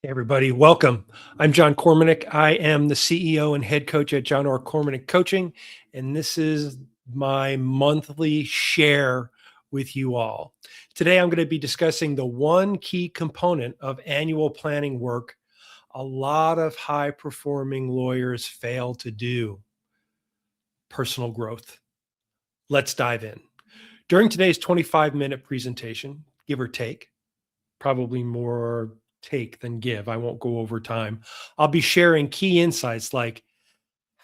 Hey everybody, welcome. I'm John Cormanick. I am the CEO and head coach at John R. Cormanick Coaching, and this is my monthly share with you all. Today, I'm going to be discussing the one key component of annual planning work a lot of high performing lawyers fail to do: personal growth. Let's dive in. During today's 25-minute presentation, give or take, probably more take than give. I won't go over time. I'll be sharing key insights like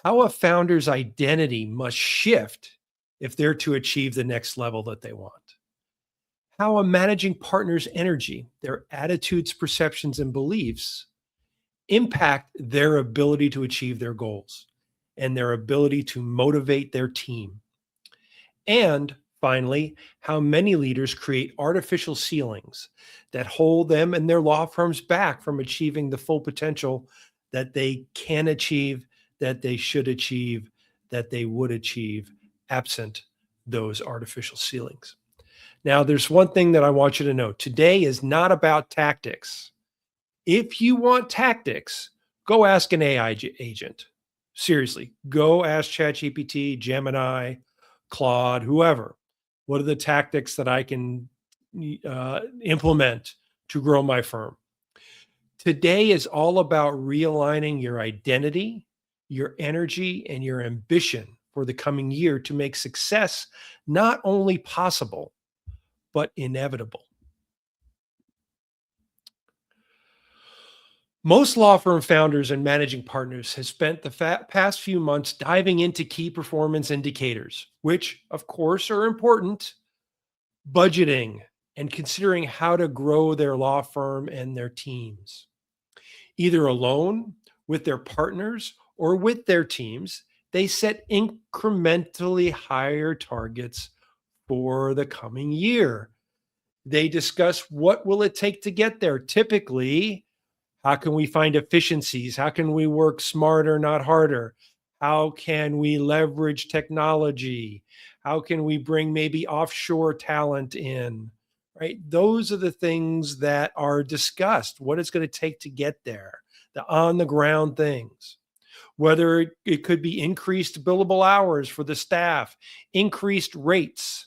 how a founder's identity must shift if they're to achieve the next level that they want. How a managing partner's energy, their attitudes, perceptions, and beliefs impact their ability to achieve their goals and their ability to motivate their team. And finally, how many leaders create artificial ceilings that hold them and their law firms back from achieving the full potential that they can achieve, that they should achieve, that they would achieve absent those artificial ceilings. Now, there's one thing that I want you to know. Today is not about tactics. If you want tactics, go ask an AI agent. Seriously, go ask ChatGPT, Gemini, Claude, whoever. What are the tactics that I can implement to grow my firm? Today is all about realigning your identity, your energy, and your ambition for the coming year to make success not only possible, but inevitable. Most law firm founders and managing partners have spent the past few months diving into key performance indicators, which, of course, are important: budgeting and considering how to grow their law firm and their teams. Either alone, with their partners, or with their teams, they set incrementally higher targets for the coming year. They discuss what will it take to get there. Typically, how can we find efficiencies? How can we work smarter, not harder? How can we leverage technology? How can we bring maybe offshore talent in? Right? Those are the things that are discussed. What it's going to take to get there, the on the ground things. Whether it could be increased billable hours for the staff, increased rates,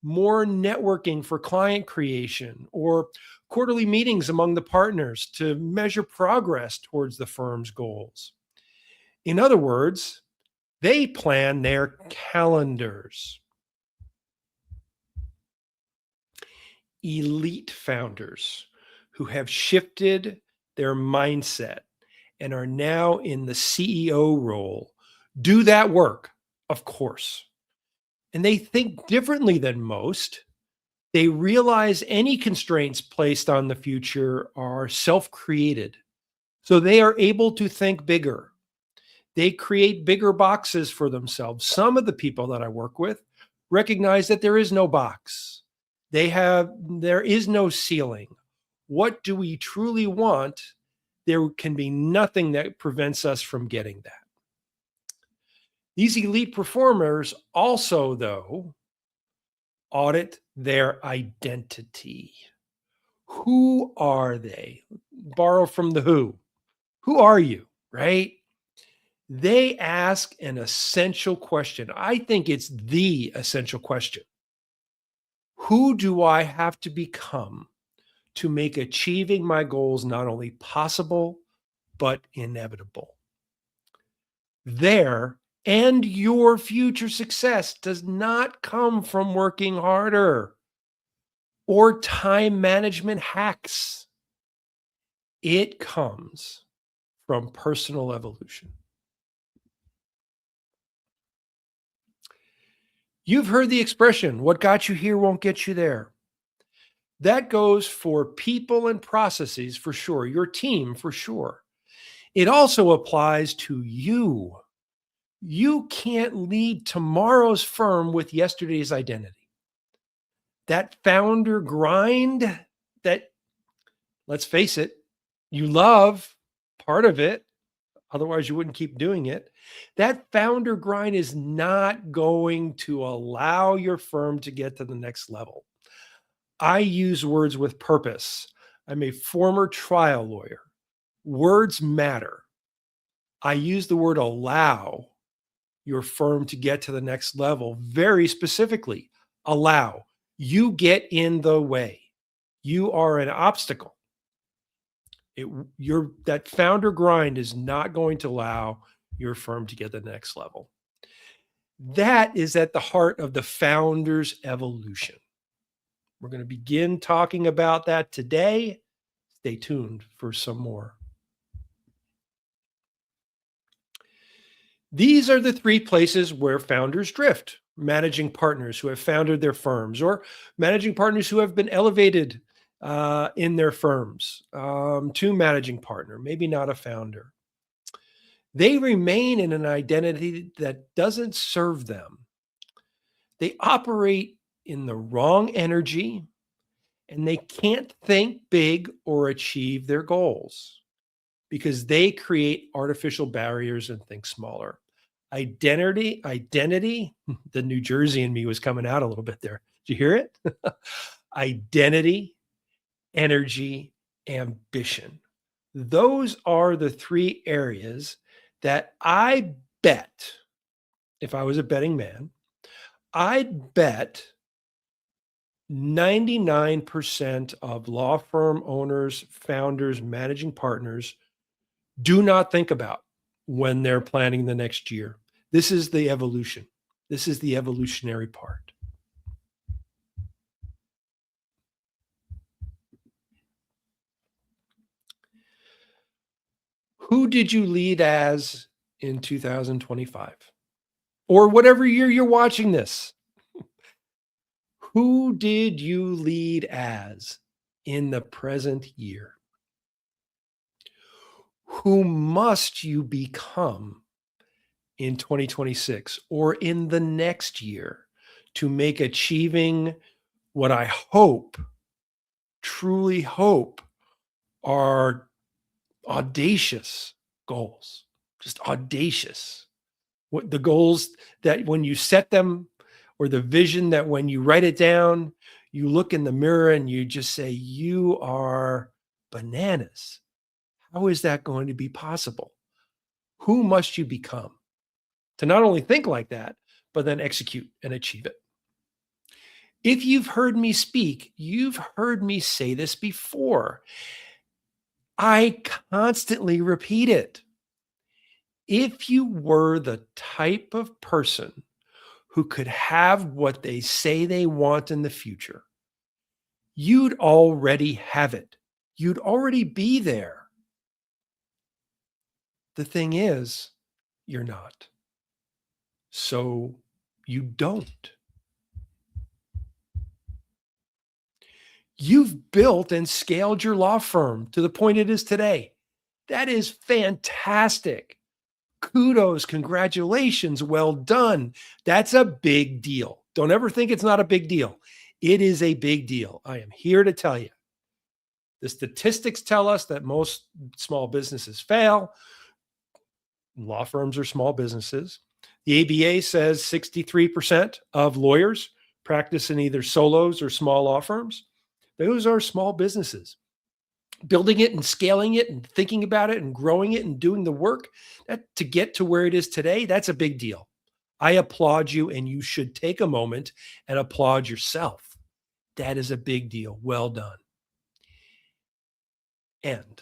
more networking for client creation, or quarterly meetings among the partners to measure progress towards the firm's goals. In other words, they plan their calendars. Elite founders who have shifted their mindset and are now in the CEO role do that work, of course. And they think differently than most. They realize any constraints placed on the future are self-created. So they are able to think bigger. They create bigger boxes for themselves. Some of the people that I work with recognize that there is no box. There is no ceiling. What do we truly want? There can be nothing that prevents us from getting that. These elite performers also, though, audit their identity. Who are they? Borrow from the who. Who are you, right? They ask an essential question. I think it's the essential question. Who do I have to become to make achieving my goals not only possible, but inevitable? Their and your future success does not come from working harder or time management hacks. It comes from personal evolution. You've heard the expression, what got you here won't get you there. That goes for people and processes for sure, your team for sure. It also applies to you. You can't lead tomorrow's firm with yesterday's identity. That founder grind that, let's face it, you love part of it, otherwise you wouldn't keep doing it. That founder grind is not going to allow your firm to get to the next level. I use words with purpose. I'm a former trial lawyer. Words matter. I use the word allow your firm to get to the next level very specifically. Allow. You get in the way. You are an obstacle. That founder grind is not going to allow your firm to get to the next level. That is at the heart of the founder's evolution. We're going to begin talking about that today. Stay tuned for some more. These are the three places where founders drift: managing partners who have founded their firms, or managing partners who have been elevated in their firms to managing partner, maybe not a founder. They remain in an identity that doesn't serve them. They operate in the wrong energy, and they can't think big or achieve their goals because they create artificial barriers and think smaller. Identity, the New Jersey in me was coming out a little bit there. Did you hear it? Identity, energy, ambition. Those are the three areas that I bet, if I was a betting man, I'd bet 99% of law firm owners, founders, managing partners do not think about when they're planning the next year. This is the evolution. This is the evolutionary part. Who did you lead as in 2025? Or whatever year you're watching this? Who did you lead as in the present year? Who must you become in 2026 or in the next year to make achieving what I hope, truly hope, are audacious goals? Just audacious. What the goals that when you set them, or the vision that when you write it down, you look in the mirror and you just say, you are bananas. How is that going to be possible? Who must you become to not only think like that, but then execute and achieve it? If you've heard me speak, you've heard me say this before. I constantly repeat it. If you were the type of person who could have what they say they want in the future, you'd already have it. You'd already be there. The thing is, you're not. So you don't. You've built and scaled your law firm to the point it is today. That is fantastic. Kudos, congratulations, well done. That's a big deal. Don't ever think it's not a big deal. It is a big deal. I am here to tell you. The statistics tell us that most small businesses fail. Law firms are small businesses. The ABA says 63% of lawyers practice in either solos or small law firms. Those are small businesses. Building it and scaling it and thinking about it and growing it and doing the work to get to where it is today, that's a big deal. I applaud you, and you should take a moment and applaud yourself. That is a big deal. Well done. And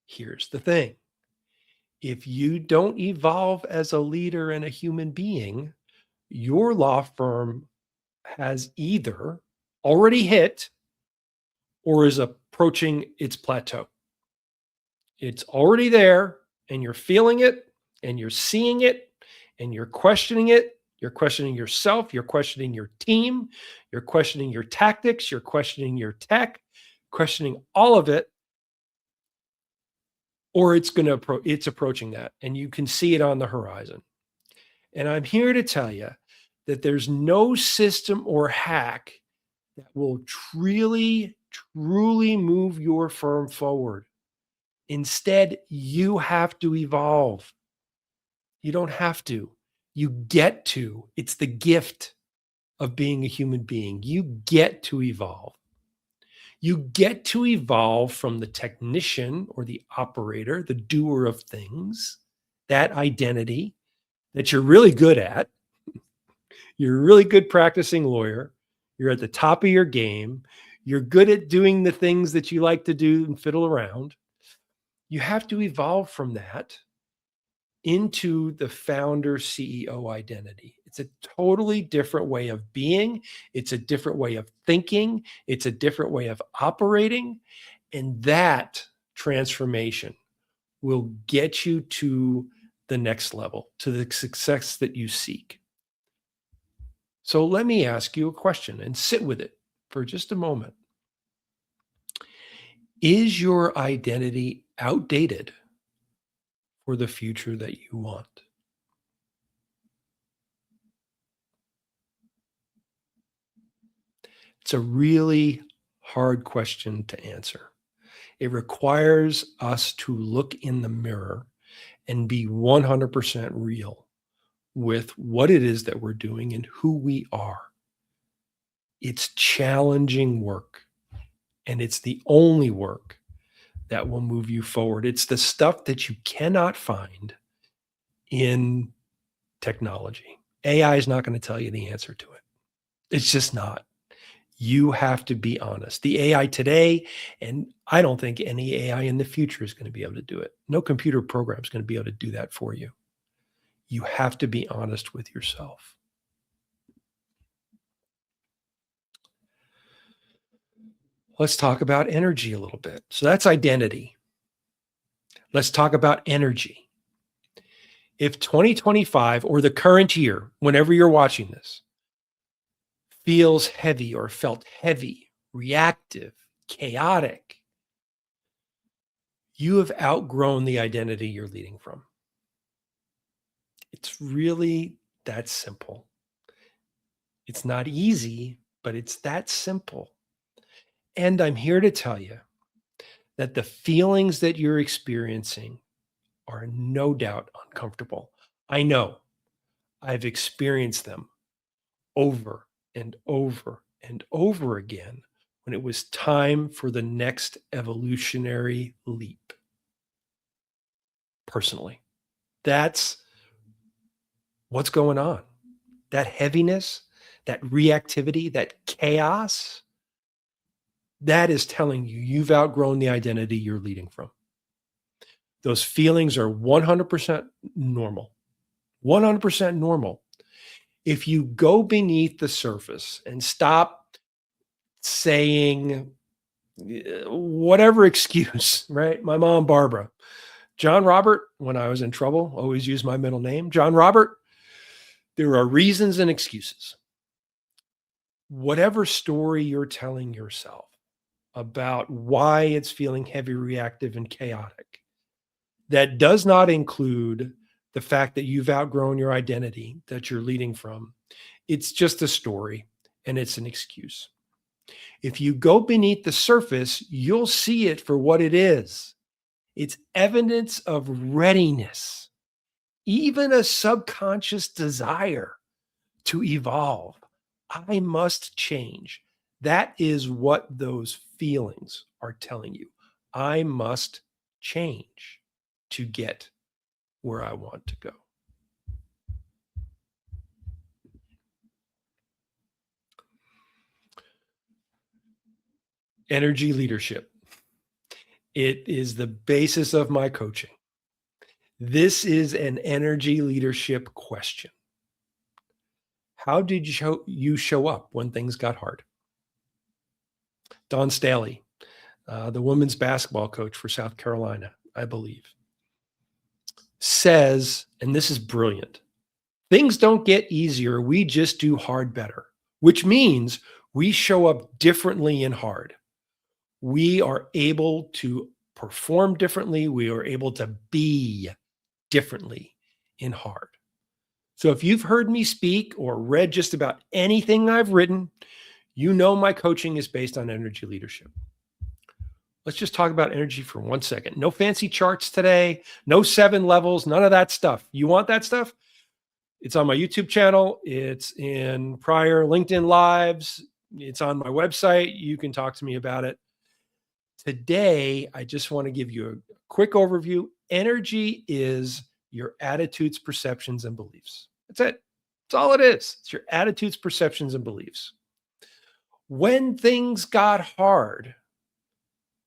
here's the thing. If you don't evolve as a leader and a human being, your law firm has either already hit or is approaching its plateau. It's already there, and you're feeling it, and you're seeing it, and you're questioning it. You're questioning yourself. You're questioning your team. You're questioning your tactics. You're questioning your tech, questioning all of it. Or it's approaching that, and you can see it on the horizon. And I'm here to tell you that there's no system or hack that will truly move your firm forward. Instead, you have to evolve. You don't have to. You get to. It's the gift of being a human being. You get to evolve. You get to evolve from the technician or the operator, the doer of things, that identity that you're really good at. You're a really good practicing lawyer. You're at the top of your game. You're good at doing the things that you like to do and fiddle around. You have to evolve from that into the founder CEO identity. It's a totally different way of being. It's a different way of thinking. It's a different way of operating. And that transformation will get you to the next level, to the success that you seek. So let me ask you a question and sit with it for just a moment. Is your identity outdated for the future that you want? It's a really hard question to answer. It requires us to look in the mirror and be 100% real with what it is that we're doing and who we are. It's challenging work, and it's the only work that will move you forward. It's the stuff that you cannot find in technology. AI is not going to tell you the answer to it. It's just not. You have to be honest. The AI today, and I don't think any AI in the future is going to be able to do it. No computer program is going to be able to do that for you. You have to be honest with yourself. Let's talk about energy a little bit. So that's identity. Let's talk about energy. If 2025 or the current year, whenever you're watching this, feels heavy or felt heavy, reactive, chaotic, you have outgrown the identity you're leading from. It's really that simple. It's not easy, but it's that simple. And I'm here to tell you that the feelings that you're experiencing are no doubt uncomfortable. I know. I've experienced them over and over and over again when it was time for the next evolutionary leap. Personally, that's what's going on. That heaviness, that reactivity, that chaos, that is telling you you've outgrown the identity you're leading from. Those feelings are 100% normal. 100% normal. If you go beneath the surface and stop saying whatever excuse, right? My mom, Barbara, John Robert, when I was in trouble, always use my middle name, John Robert, there are reasons and excuses. Whatever story you're telling yourself about why it's feeling heavy, reactive, and chaotic, that does not include the fact that you've outgrown your identity that you're leading from. It's just a story and it's an excuse. If you go beneath the surface, you'll see it for what it is. It's evidence of readiness, even a subconscious desire to evolve. I must change. That is what those feelings are telling you. I must change to get where I want to go. Energy leadership. It is the basis of my coaching. This is an energy leadership question. How did you show up when things got hard? Dawn Staley, the women's basketball coach for South Carolina, I believe, says, and this is brilliant, things don't get easier. We just do hard better, which means we show up differently in hard. We are able to perform differently. We are able to be differently in hard. So if you've heard me speak or read just about anything I've written, you know my coaching is based on energy leadership. Let's just talk about energy for 1 second. No fancy charts today, no 7 levels, none of that stuff. You want that stuff? It's on my YouTube channel. It's in prior LinkedIn lives. It's on my website. You can talk to me about it. Today, I just want to give you a quick overview. Energy is your attitudes, perceptions, and beliefs. That's it. That's all it is. It's your attitudes, perceptions, and beliefs. When things got hard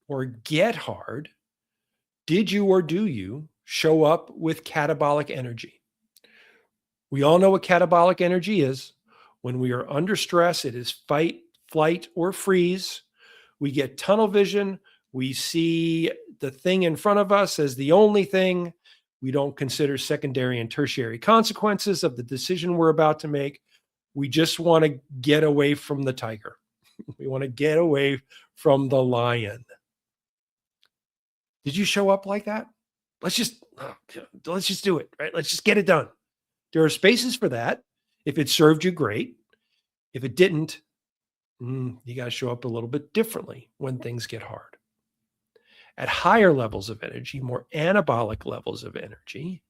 or get hard, did you or do you show up with catabolic energy? We all know what catabolic energy is. When we are under stress, it is fight, flight, or freeze. We get tunnel vision. We see the thing in front of us as the only thing. We don't consider secondary and tertiary consequences of the decision we're about to make. We just want to get away from the tiger. We want to get away from the lion. Did you show up like that? Let's just do it, right? Let's just get it done. There are spaces for that. If it served you, great. If it didn't, you got to show up a little bit differently when things get hard. At higher levels of energy, more anabolic levels of energy,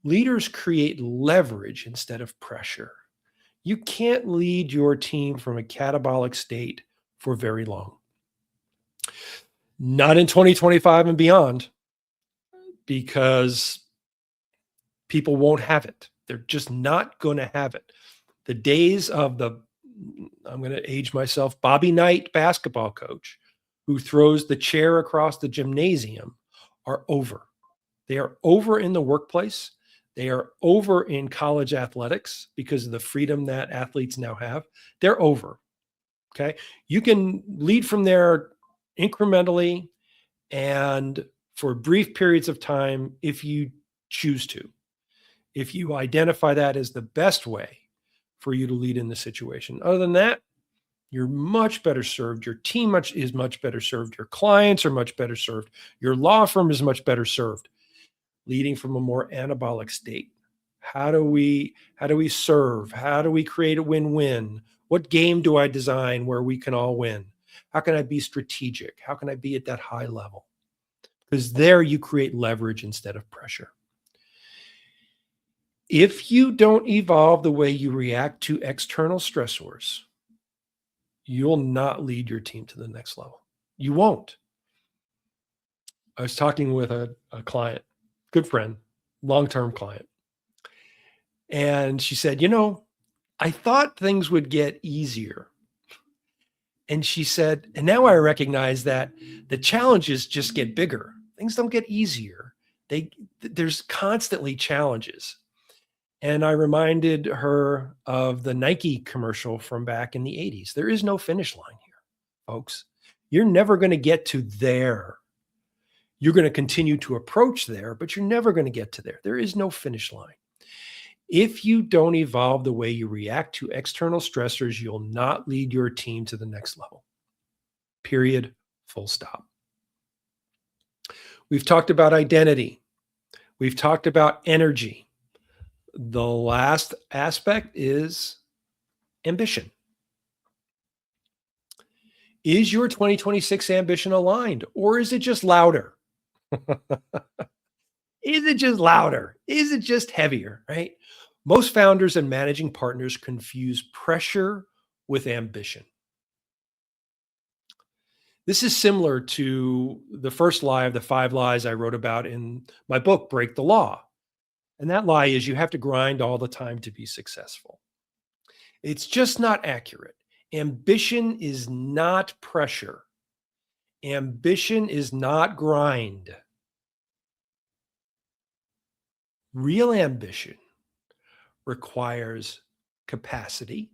leaders create leverage instead of pressure. You can't lead your team from a catabolic state for very long. Not in 2025 and beyond, because people won't have it. They're just not going to have it. The days of I'm going to age myself, Bobby Knight basketball coach who throws the chair across the gymnasium are over. They are over in the workplace. They are over in college athletics because of the freedom that athletes now have. They're over. Okay. You can lead from there incrementally and for brief periods of time if you choose to. If you identify that as the best way for you to lead in the situation. Other than that, you're much better served. Your team is much better served. Your clients are much better served. Your law firm is much better served leading from a more anabolic state. How do we serve? How do we create a win-win? What game do I design where we can all win? How can I be strategic? How can I be at that high level? Because there you create leverage instead of pressure. If you don't evolve the way you react to external stressors, you'll not lead your team to the next level. You won't. I was talking with a client, good friend, long-term client. And she said, I thought things would get easier. And she said, and now I recognize that the challenges just get bigger. Things don't get easier. There's constantly challenges. And I reminded her of the Nike commercial from back in the 80s. There is no finish line here, folks. You're never going to get to there. You're going to continue to approach there, but you're never going to get to there. There is no finish line. If you don't evolve the way you react to external stressors, you'll not lead your team to the next level. Period. Full stop. We've talked about identity. We've talked about energy. The last aspect is ambition. Is your 2026 ambition aligned, or is it just louder? Is it just louder? Is it just heavier, right? Most founders and managing partners confuse pressure with ambition. This is similar to the first lie of the 5 lies I wrote about in my book, Break the Law. And that lie is you have to grind all the time to be successful. It's just not accurate. Ambition is not pressure. Ambition is not grind. Real ambition requires capacity,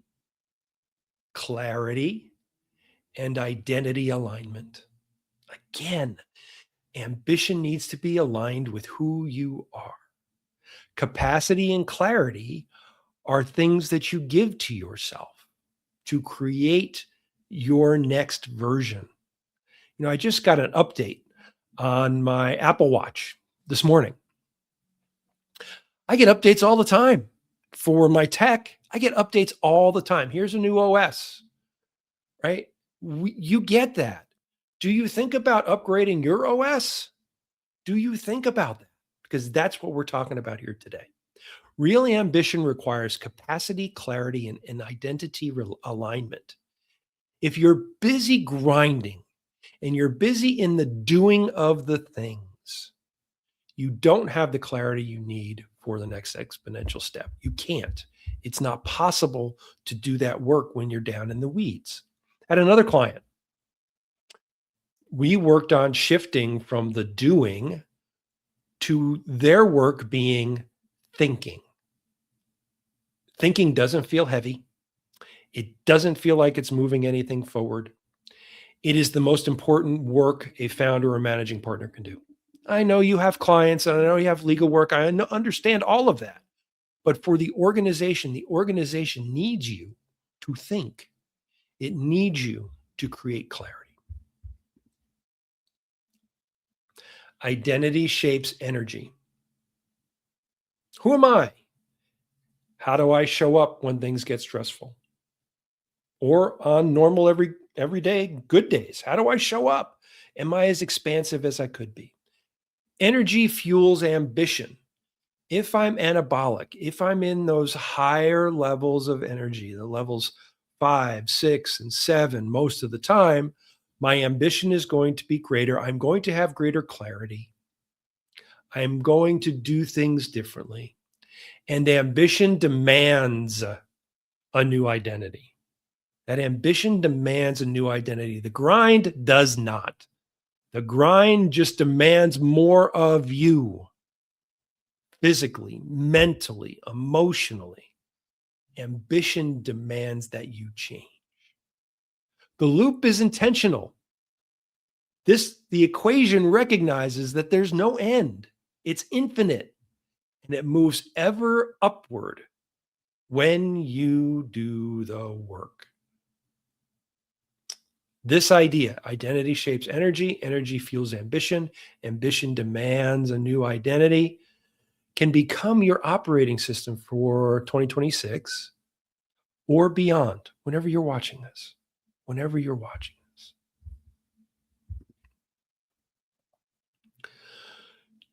clarity, and identity alignment. Again, ambition needs to be aligned with who you are. Capacity and clarity are things that you give to yourself to create your next version. I just got an update on my Apple Watch this morning. I get updates all the time for my tech. I get updates all the time. Here's a new OS, right? You get that. Do you think about upgrading your OS? Do you think about that? Because that's what we're talking about here today. Real ambition requires capacity, clarity, and identity alignment. If you're busy grinding and you're busy in the doing of the things, you don't have the clarity you need for the next exponential step. You can't. It's not possible to do that work when you're down in the weeds. At another client, we worked on shifting from the doing to their work being thinking. Thinking doesn't feel heavy. It doesn't feel like it's moving anything forward. It is the most important work a founder or managing partner can do. I know you have clients and I know you have legal work. Understand all of that. But for the organization needs you to think. It needs you to create clarity. Identity shapes energy. Who am I? How do I show up when things get stressful? Or on normal everyday good days? How do I show up? Am I as expansive as I could be? Energy fuels ambition. If I'm anabolic, if I'm in those higher levels of energy, the levels 5, 6, and 7, most of the time, my ambition is going to be greater. I'm going to have greater clarity. I'm going to do things differently. And ambition demands a new identity. That ambition demands a new identity. The grind does not. The grind just demands more of you. Physically, mentally, emotionally. Ambition demands that you change. The loop is intentional. The equation recognizes that there's no end. It's infinite, and it moves ever upward when you do the work. This idea, identity shapes energy, energy fuels ambition, ambition demands a new identity, can become your operating system for 2026 or beyond, whenever you're watching this.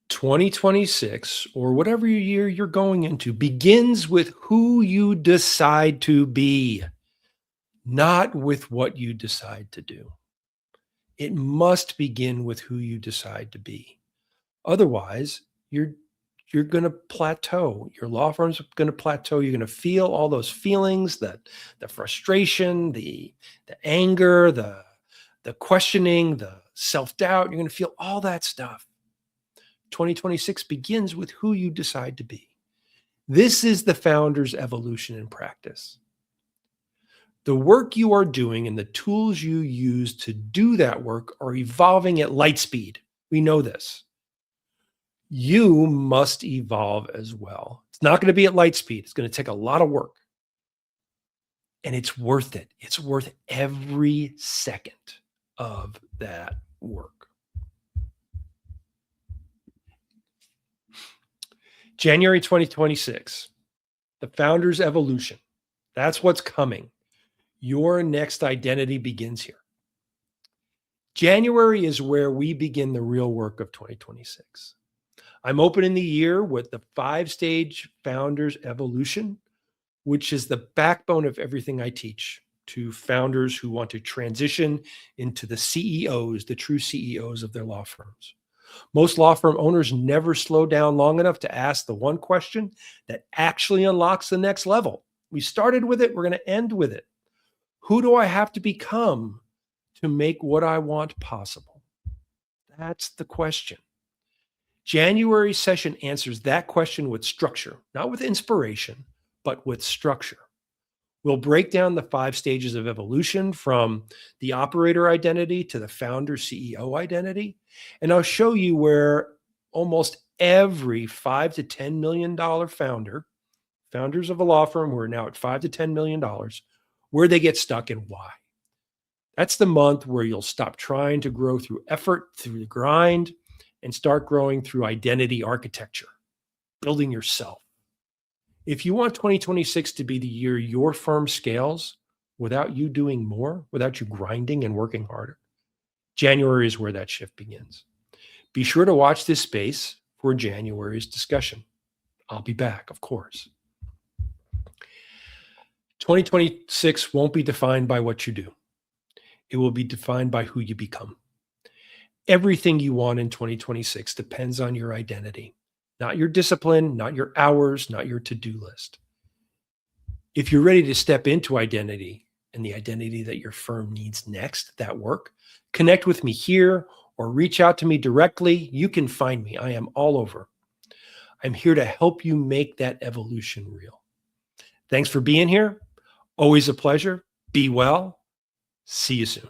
2026, or whatever year you're going into, begins with who you decide to be, not with what you decide to do. It must begin with who you decide to be. Otherwise, you're going to plateau. Your law firm's going to plateau. You're going to feel all those feelings, the frustration, the anger, the questioning, the self-doubt. You're going to feel all that stuff. 2026 begins with who you decide to be. This is the founder's evolution in practice. The work you are doing and the tools you use to do that work are evolving at light speed. We know this. You must evolve as well. It's not going to be at light speed. It's going to take a lot of work. And it's worth it. It's worth every second of that work. January 2026, the founder's evolution. That's what's coming. Your next identity begins here. January is where we begin the real work of 2026. I'm opening the year with the 5-stage founder's evolution, which is the backbone of everything I teach to founders who want to transition into the CEOs, the true CEOs of their law firms. Most law firm owners never slow down long enough to ask the one question that actually unlocks the next level. We started with it, we're going to end with it. Who do I have to become to make what I want possible? That's the question. January session answers that question with structure, not with inspiration, but with structure. We'll break down the 5 stages of evolution from the operator identity to the founder CEO identity. And I'll show you where almost every $5 to $10 million founders of a law firm who are now at $5 to $10 million, where they get stuck and why. That's the month where you'll stop trying to grow through effort, through the grind, and start growing through identity architecture, building yourself. If you want 2026 to be the year your firm scales without you doing more, without you grinding and working harder, January is where that shift begins. Be sure to watch this space for January's discussion. I'll be back, of course. 2026 won't be defined by what you do. It will be defined by who you become. Everything you want in 2026 depends on your identity, not your discipline, not your hours, not your to-do list. If you're ready to step into identity and the identity that your firm needs next, that work, connect with me here or reach out to me directly. You can find me. I am all over. I'm here to help you make that evolution real. Thanks for being here. Always a pleasure. Be well. See you soon.